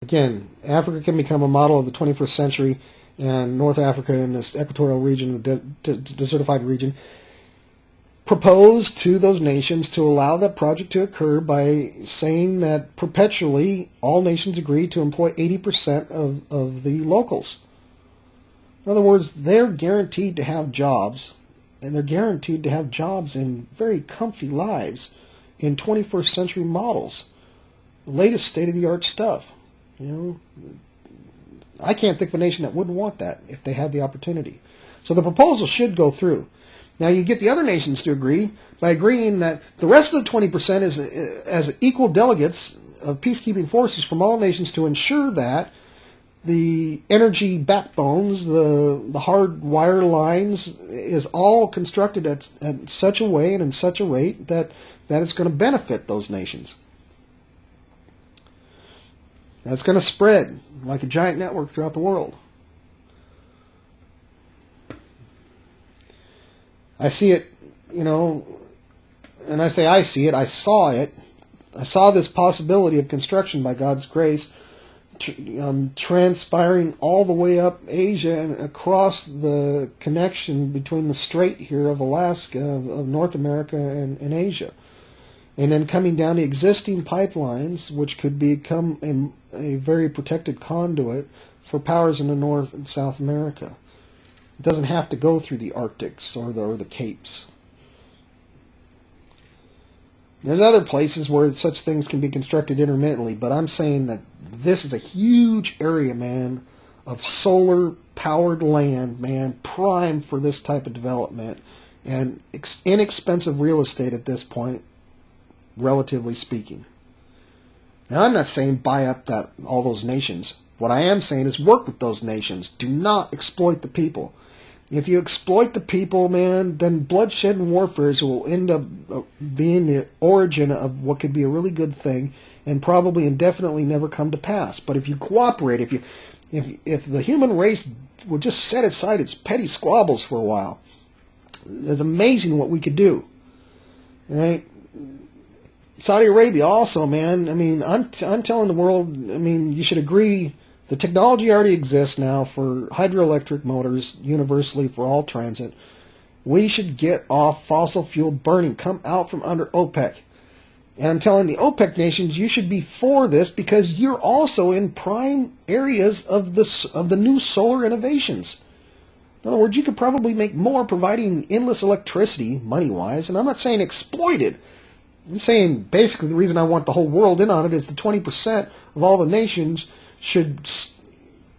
Again, Africa can become a model of the 21st century, and North Africa in this equatorial region, the desertified region, proposed to those nations to allow that project to occur by saying that perpetually all nations agree to employ 80% of the locals. In other words, they're guaranteed to have jobs, and they're guaranteed to have jobs in very comfy lives in 21st century models. Latest state-of-the-art stuff. You know, I can't think of a nation that wouldn't want that if they had the opportunity. So the proposal should go through. Now you get the other nations to agree by agreeing that the rest of the 20% is as equal delegates of peacekeeping forces from all nations to ensure that the energy backbones, the hard wire lines, is all constructed at such a way and in such a rate that it's going to benefit those nations. That's going to spread like a giant network throughout the world. I see it, you know, and I say I see it, I saw it. I saw this possibility of construction by God's grace transpiring all the way up Asia and across the connection between the strait here of Alaska, of North America and Asia. And then coming down the existing pipelines, which could become a very protected conduit for powers in the North and South America. It doesn't have to go through the Arctics or the Capes. There's other places where such things can be constructed intermittently, but I'm saying that this is a huge area, man, of solar-powered land, man, prime for this type of development, and inexpensive real estate at this point, relatively speaking. Now, I'm not saying buy up all those nations. What I am saying is work with those nations. Do not exploit the people. If you exploit the people, man, then bloodshed and warfare will end up being the origin of what could be a really good thing and probably indefinitely never come to pass. But if you cooperate, if the human race will just set aside its petty squabbles for a while, it's amazing what we could do. Right? Saudi Arabia also, man, I mean, I'm telling the world, I mean, you should agree. The technology already exists now for hydroelectric motors universally for all transit. We should get off fossil fuel burning. Come out from under OPEC. And I'm telling the OPEC nations, you should be for this because you're also in prime areas of the new solar innovations. In other words, you could probably make more providing endless electricity, money-wise, and I'm not saying exploit it. I'm saying basically the reason I want the whole world in on it is the 20% of all the nations should,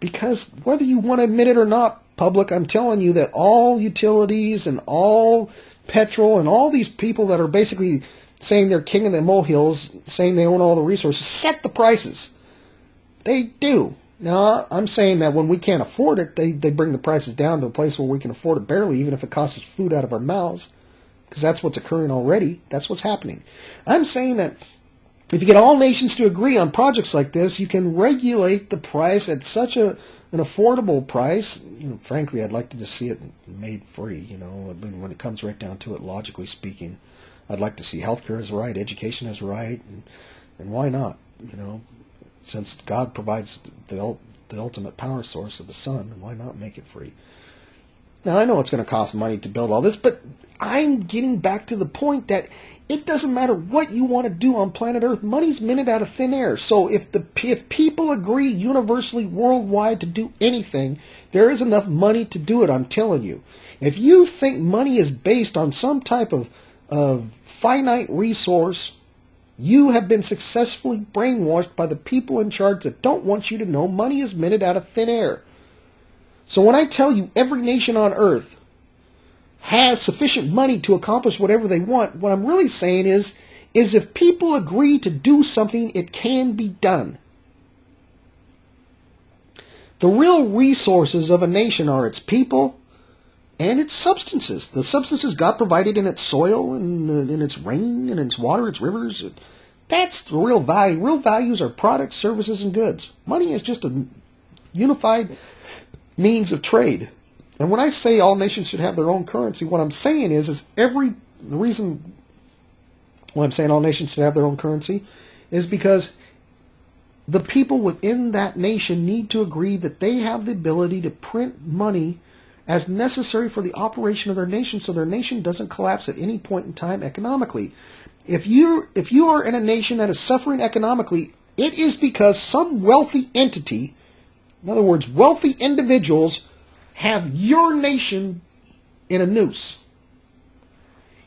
because whether you want to admit it or not, public, I'm telling you that all utilities and all petrol and all these people that are basically saying they're king of the molehills, saying they own all the resources, set the prices. They do. Now, I'm saying that when we can't afford it, they bring the prices down to a place where we can afford it barely, even if it costs us food out of our mouths, because that's what's occurring already. That's what's happening. I'm saying that if you get all nations to agree on projects like this, you can regulate the price at such an affordable price. You know, frankly, I'd like to just see it made free. You know, I mean, when it comes right down to it, logically speaking, I'd like to see healthcare as right, education as right, and why not? You know, since God provides the ultimate power source of the sun, why not make it free? Now, I know it's going to cost money to build all this, but I'm getting back to the point that it doesn't matter what you want to do on planet Earth. Money's minted out of thin air. So if people agree universally worldwide to do anything, there is enough money to do it, I'm telling you. If you think money is based on some type of finite resource, you have been successfully brainwashed by the people in charge that don't want you to know money is minted out of thin air. So when I tell you every nation on Earth has sufficient money to accomplish whatever they want, what I'm really saying is if people agree to do something, it can be done. The real resources of a nation are its people and its substances. The substances God provided in its soil, and in its rain, and its water, its rivers. That's the real value. Real values are products, services, and goods. Money is just a unified means of trade. And when I say all nations should have their own currency, what I'm saying is the reason why I'm saying all nations should have their own currency is because the people within that nation need to agree that they have the ability to print money as necessary for the operation of their nation so their nation doesn't collapse at any point in time economically. If you are in a nation that is suffering economically, it is because some wealthy entity, in other words, wealthy individuals, have your nation in a noose.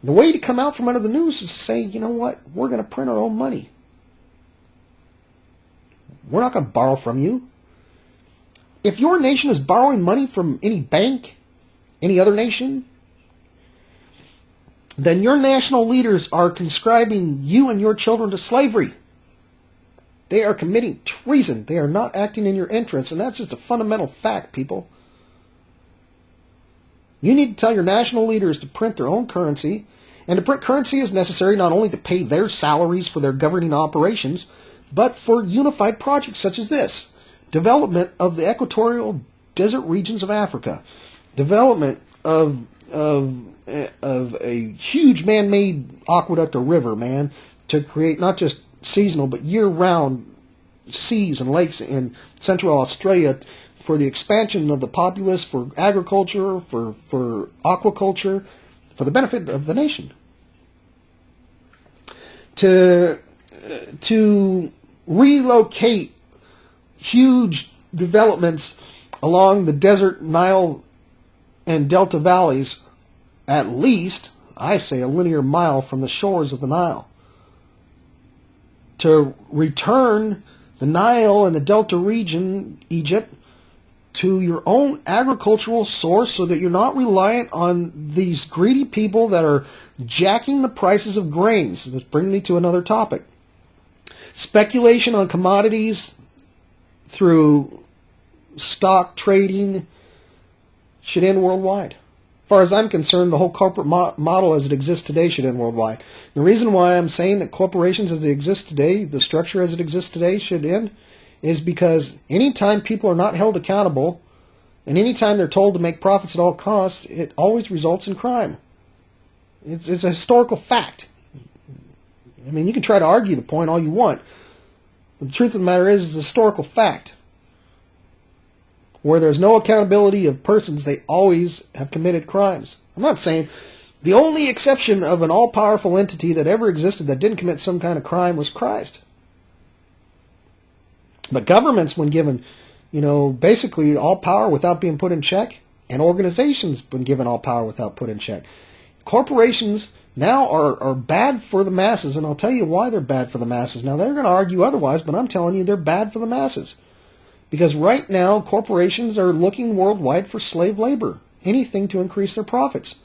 The way to come out from under the noose is to say, you know what, we're going to print our own money. We're not going to borrow from you. If your nation is borrowing money from any bank, any other nation, then your national leaders are conscribing you and your children to slavery. They are committing treason. They are not acting in your interests, and that's just a fundamental fact, people. You need to tell your national leaders to print their own currency, and to print currency is necessary not only to pay their salaries for their governing operations, but for unified projects such as this. Development of the equatorial desert regions of Africa. Development of a huge man-made aqueduct or river, man, to create not just seasonal but year-round seas and lakes in Central Australia for the expansion of the populace, for agriculture, for aquaculture, for the benefit of the nation. To relocate huge developments along the desert, Nile, and Delta valleys, at least, I say, a linear mile from the shores of the Nile. To return the Nile and the Delta region, Egypt, to your own agricultural source so that you're not reliant on these greedy people that are jacking the prices of grains. This brings me to another topic. Speculation on commodities through stock trading should end worldwide. As far as I'm concerned, the whole corporate model as it exists today should end worldwide. The reason why I'm saying that corporations as they exist today, the structure as it exists today, should end is because anytime people are not held accountable and anytime they're told to make profits at all costs, it always results in crime. It's a historical fact. I mean, you can try to argue the point all you want, but the truth of the matter is it's a historical fact. Where there's no accountability of persons, they always have committed crimes. I'm not saying the only exception of an all-powerful entity that ever existed that didn't commit some kind of crime was Christ. But governments, when given, basically all power without being put in check, and organizations been given all power without put in check. Corporations now are bad for the masses, and I'll tell you why they're bad for the masses. Now, they're going to argue otherwise, but I'm telling you they're bad for the masses. Because right now, corporations are looking worldwide for slave labor, anything to increase their profits.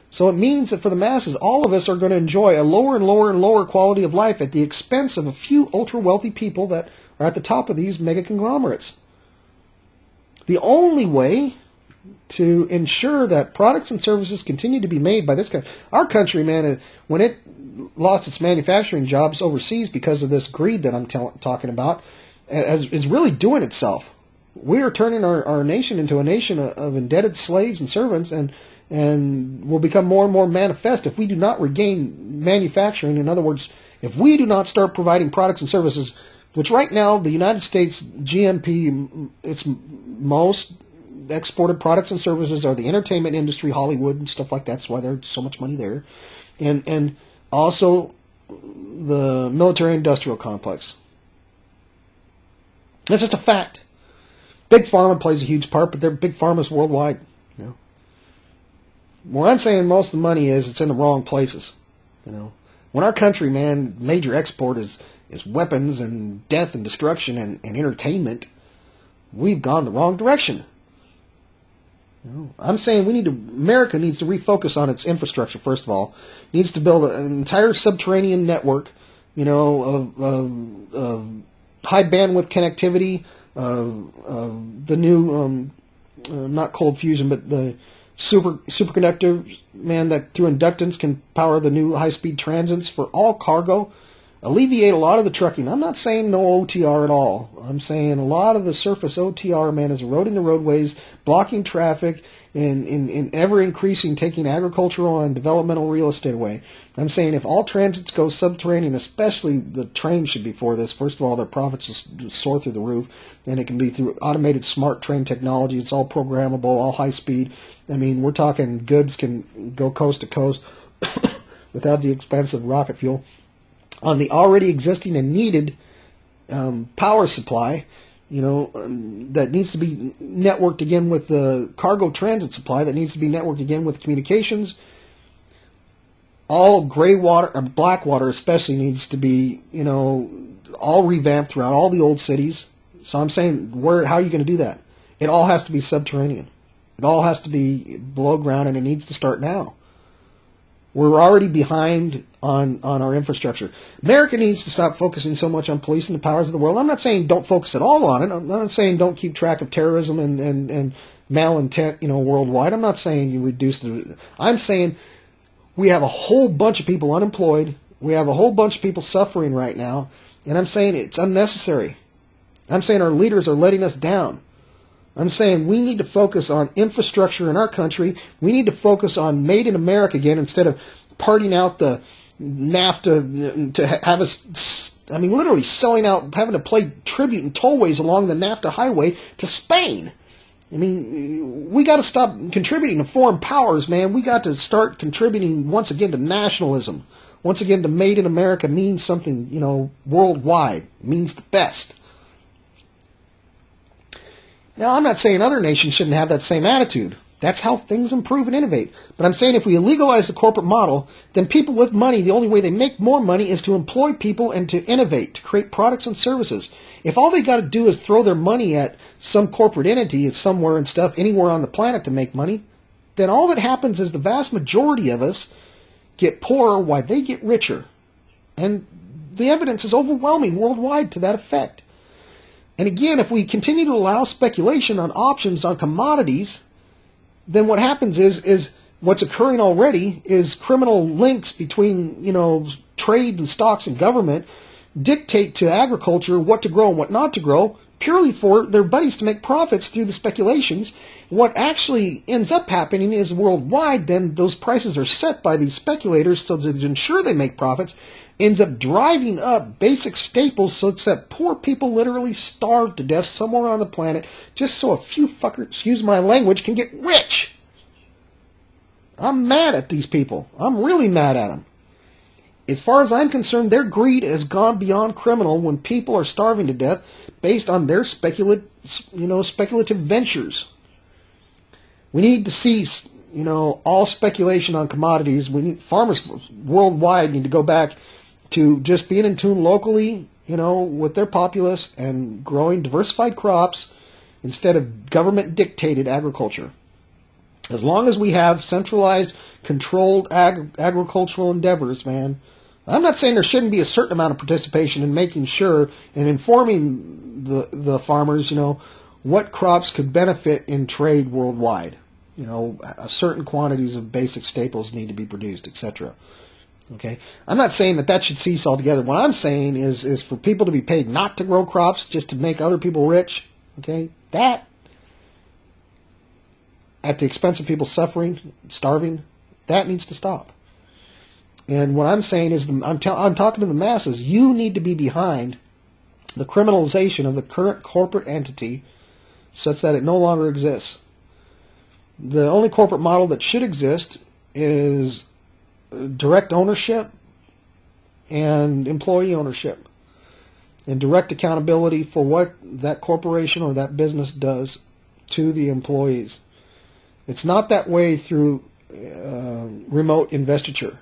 So it means that for the masses, all of us are going to enjoy a lower and lower and lower quality of life at the expense of a few ultra-wealthy people that are at the top of these mega conglomerates. The only way to ensure that products and services continue to be made by this country, our country, man, when it lost its manufacturing jobs overseas because of this greed that I'm talking about, is really doing itself. We are turning our nation into a nation of indebted slaves and servants, and will become more and more manifest if we do not regain manufacturing. In other words, if we do not start providing products and services, which right now the United States GNP, its most exported products and services are the entertainment industry, Hollywood and stuff like that. That's why there's so much money there, and also the military-industrial complex. That's just a fact. Big Pharma plays a huge part, but Big Pharma's worldwide. Where I'm saying most of the money is, it's in the wrong places. When our country, man, major export is weapons and death and destruction and entertainment, we've gone the wrong direction. I'm saying America needs to refocus on its infrastructure, first of all. Needs to build an entire subterranean network, of high bandwidth connectivity, the new, not cold fusion, but the superconductor, man, that through inductance can power the new high-speed transits for all cargo, alleviate a lot of the trucking. I'm not saying no OTR at all. I'm saying a lot of the surface OTR, man, is eroding the roadways, blocking traffic, and in ever increasing, taking agricultural and developmental real estate away. I'm saying if all transits go subterranean, especially the train should be for this. First of all, their profits will soar through the roof, and it can be through automated smart train technology. It's all programmable, all high speed. I mean, we're talking goods can go coast to coast without the expense of rocket fuel on the already existing and needed power supply, that needs to be networked again with the cargo transit supply, that needs to be networked again with communications. All gray water, or black water especially, needs to be, all revamped throughout all the old cities. So I'm saying, how are you going to do that? It all has to be subterranean. It all has to be below ground, and it needs to start now. We're already behind on our infrastructure. America needs to stop focusing so much on policing the powers of the world. I'm not saying don't focus at all on it. I'm not saying don't keep track of terrorism and malintent, worldwide. I'm not saying you reduce the... I'm saying we have a whole bunch of people unemployed. We have a whole bunch of people suffering right now. And I'm saying it's unnecessary. I'm saying our leaders are letting us down. I'm saying we need to focus on infrastructure in our country. We need to focus on Made in America again instead of parting out the NAFTA to have us, literally selling out, having to play tribute and tollways along the NAFTA highway to Spain. We got to stop contributing to foreign powers, man. We got to start contributing once again to nationalism. Once again, to Made in America means something, worldwide. It means the best. Now, I'm not saying other nations shouldn't have that same attitude. That's how things improve and innovate. But I'm saying if we illegalize the corporate model, then people with money, the only way they make more money is to employ people and to innovate, to create products and services. If all they got to do is throw their money at some corporate entity somewhere and stuff, anywhere on the planet to make money, then all that happens is the vast majority of us get poorer while they get richer. And the evidence is overwhelming worldwide to that effect. And again, if we continue to allow speculation on options on commodities, then what happens is what's occurring already is criminal links between, trade and stocks and government dictate to agriculture what to grow and what not to grow, purely for their buddies to make profits through the speculations. What actually ends up happening is worldwide, then those prices are set by these speculators so to ensure they make profits, ends up driving up basic staples so that poor people literally starve to death somewhere on the planet just so a few fuckers, excuse my language, can get rich. I'm mad at these people. I'm really mad at them. As far as I'm concerned, their greed has gone beyond criminal when people are starving to death based on their speculative ventures. We need to cease, all speculation on commodities. Farmers worldwide need to go back to just being in tune locally, with their populace and growing diversified crops instead of government-dictated agriculture. As long as we have centralized, controlled agricultural endeavors, man, I'm not saying there shouldn't be a certain amount of participation in making sure and informing the farmers, what crops could benefit in trade worldwide. Certain quantities of basic staples need to be produced, etc. Okay, I'm not saying that should cease altogether. What I'm saying is for people to be paid not to grow crops just to make other people rich. Okay, that at the expense of people suffering, starving, that needs to stop. And what I'm saying is, I'm talking to the masses. You need to be behind the criminalization of the current corporate entity, such that it no longer exists. The only corporate model that should exist is direct ownership and employee ownership, and direct accountability for what that corporation or that business does to the employees. It's not that way through remote investiture.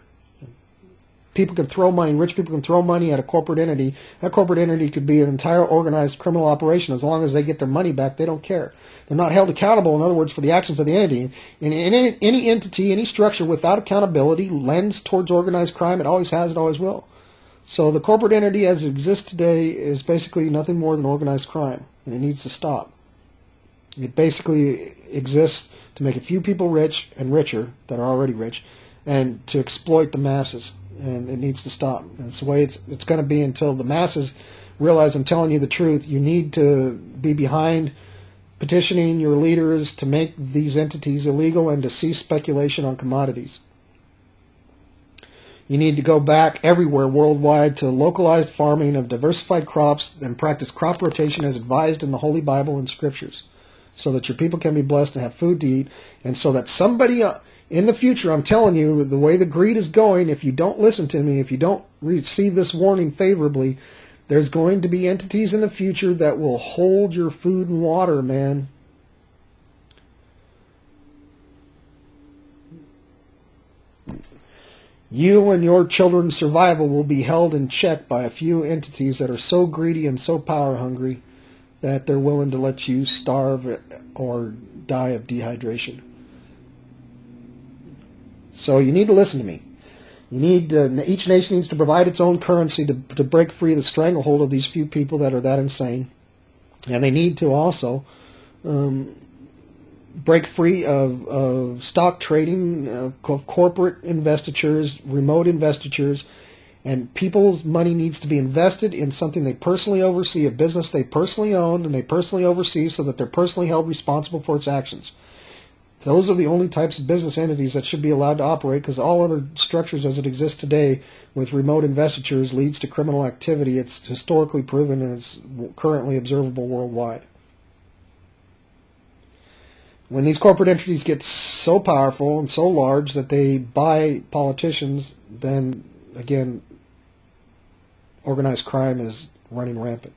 People can throw money, rich people can throw money at a corporate entity. That corporate entity could be an entire organized criminal operation. As long as they get their money back, they don't care. They're not held accountable, in other words, for the actions of the entity. And any entity, any structure without accountability lends towards organized crime. It always has, it always will. So the corporate entity as it exists today is basically nothing more than organized crime, and it needs to stop. It basically exists to make a few people rich and richer that are already rich, and to exploit the masses. and it needs to stop. And it's the way it's going to be until the masses realize I'm telling you the truth. You need to be behind petitioning your leaders to make these entities illegal and to cease speculation on commodities. You need to go back everywhere worldwide to localized farming of diversified crops and practice crop rotation as advised in the Holy Bible and Scriptures, so that your people can be blessed and have food to eat, and so that somebody in the future, I'm telling you, the way the greed is going, if you don't listen to me, if you don't receive this warning favorably, there's going to be entities in the future that will hold your food and water, man. You and your children's survival will be held in check by a few entities that are so greedy and so power hungry that they're willing to let you starve or die of dehydration. So you need to listen to me. You need each nation needs to provide its own currency to break free of the stranglehold of these few people that are that insane, and they need to also break free of stock trading, of corporate investitures, remote investitures, and people's money needs to be invested in something they personally oversee, a business they personally own and they personally oversee, so that they're personally held responsible for its actions. Those are the only types of business entities that should be allowed to operate, because all other structures as it exists today with remote investitures leads to criminal activity. It's historically proven and it's currently observable worldwide. When these corporate entities get so powerful and so large that they buy politicians, then again, organized crime is running rampant.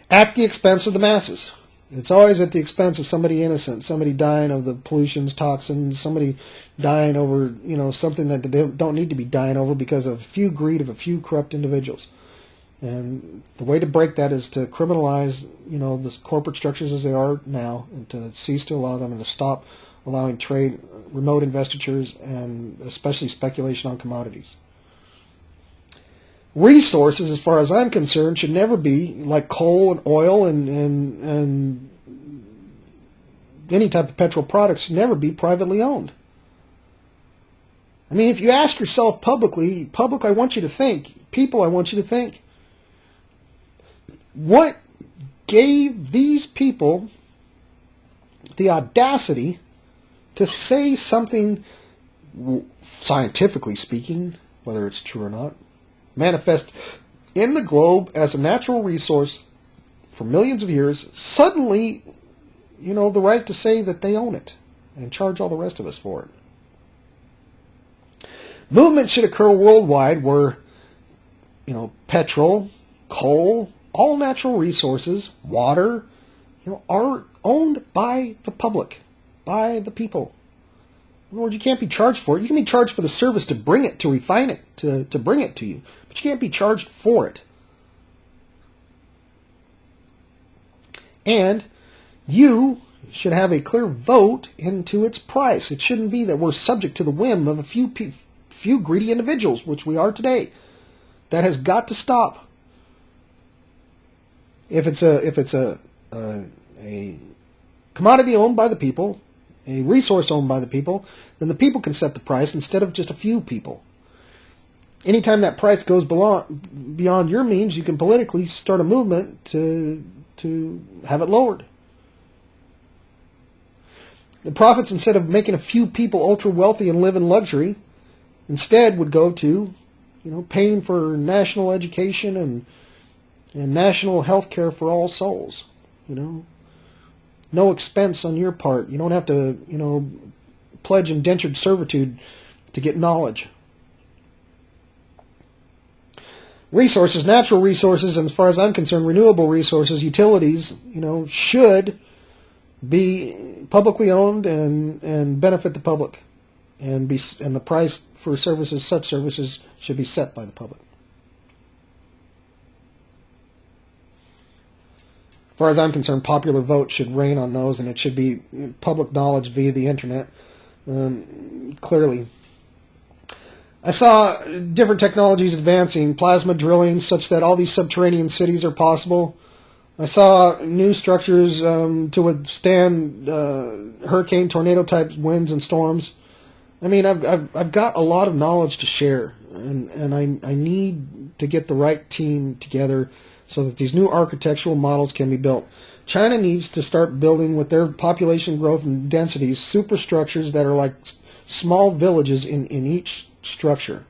At the expense of the masses. It's always at the expense of somebody innocent, somebody dying of the pollutions, toxins, somebody dying over, something that they don't need to be dying over because of greed of a few corrupt individuals. And the way to break that is to criminalize, the corporate structures as they are now, and to cease to allow them, and to stop allowing trade, remote investitures, and especially speculation on commodities. Resources, as far as I'm concerned, should never be like coal and oil and any type of petrol products should never be privately owned. I mean, if you ask yourself public, I want you to think, people, I want you to think, what gave these people the audacity to say something, scientifically speaking, whether it's true or not, manifest in the globe as a natural resource for millions of years, suddenly, the right to say that they own it and charge all the rest of us for it. Movement should occur worldwide where, petrol, coal, all natural resources, water, are owned by the public, by the people. In other words, you can't be charged for it. You can be charged for the service to bring it, to refine it, to bring it to you. But you can't be charged for it. And you should have a clear vote into its price. It shouldn't be that we're subject to the whim of a few greedy individuals, which we are today. That has got to stop. If it's a commodity owned by the people, a resource owned by the people, then the people can set the price instead of just a few people. Anytime that price goes beyond your means, you can politically start a movement to have it lowered. The profits, instead of making a few people ultra wealthy and live in luxury, instead would go to, paying for national education and national health care for all souls. No expense on your part. You don't have to, pledge indentured servitude to get knowledge. Resources, natural resources, and as far as I'm concerned, renewable resources, utilities, should be publicly owned and benefit the public, and the price for such services should be set by the public. As far as I'm concerned, popular vote should reign on those, and it should be public knowledge via the internet. Clearly, I saw different technologies advancing, plasma drilling, such that all these subterranean cities are possible. I saw new structures to withstand hurricane, tornado-type winds and storms. I mean, I've got a lot of knowledge to share, and I need to get the right team together so that these new architectural models can be built. China needs to start building, with their population growth and densities, superstructures that are like small villages in each structure.